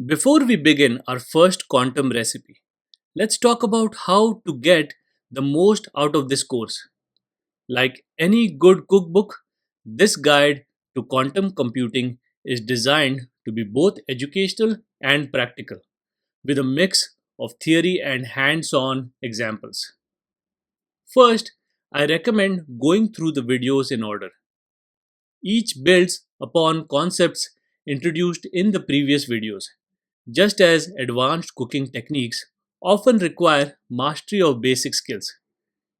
Before we begin our first quantum recipe, let's talk about how to get the most out of this course. Like any good cookbook, this guide to quantum computing is designed to be both educational and practical, with a mix of theory and hands on examples. First, I recommend going through the videos in order. Each builds upon concepts introduced in the previous videos, just as advanced cooking techniques often require mastery of basic skills.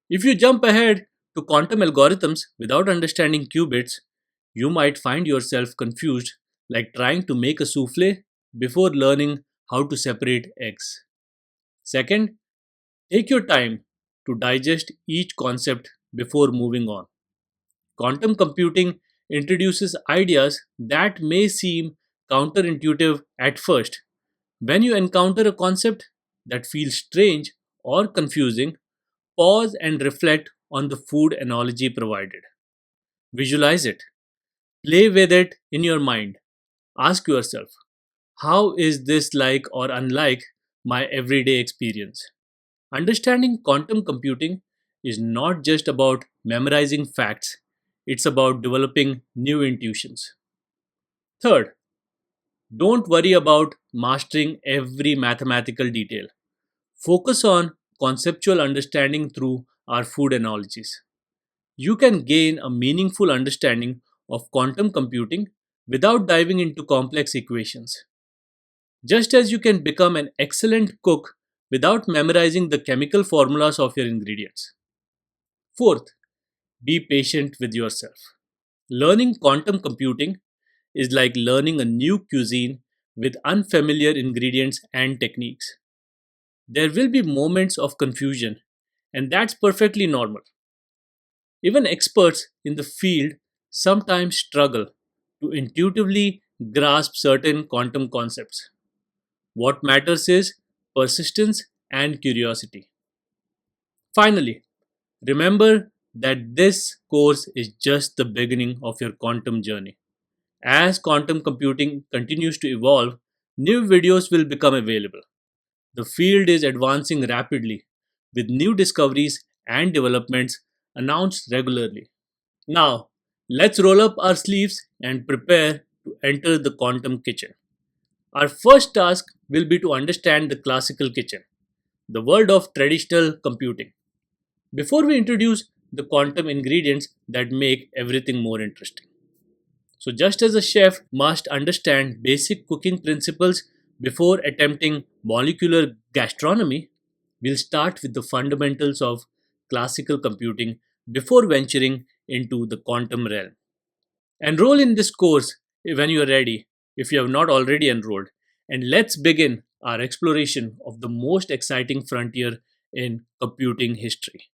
If you jump ahead to quantum algorithms without understanding qubits, you might find yourself confused, like trying to make a souffle before learning how to separate eggs. Second, take your time to digest each concept before moving on. Quantum computing introduces ideas that may seem counterintuitive at first. When you encounter a concept that feels strange or confusing, pause and reflect on the food analogy provided. Visualize it, play with it in your mind. Ask yourself, how is this like or unlike my everyday experience? Understanding quantum computing is not just about memorizing facts, it's about developing new intuitions. Third, don't worry about mastering every mathematical detail. Focus on conceptual understanding through our food analogies. You can gain a meaningful understanding of quantum computing without diving into complex equations. Just as you can become an excellent cook without memorizing the chemical formulas of your ingredients. Fourth, be patient with yourself. Learning quantum computing is like learning a new cuisine with unfamiliar ingredients and techniques. There will be moments of confusion, and that's perfectly normal. Even experts in the field sometimes struggle to intuitively grasp certain quantum concepts. What matters is persistence and curiosity. Finally, remember that this course is just the beginning of your quantum journey. As quantum computing continues to evolve, new videos will become available. The field is advancing rapidly, with new discoveries and developments announced regularly. Now, let's roll up our sleeves and prepare to enter the quantum kitchen. Our first task will be to understand the classical kitchen, the world of traditional computing, before we introduce the quantum ingredients that make everything more interesting. So, just as a chef must understand basic cooking principles before attempting molecular gastronomy, we'll start with the fundamentals of classical computing before venturing into the quantum realm. Enroll in this course when you are ready, if you have not already enrolled, and let's begin our exploration of the most exciting frontier in computing history.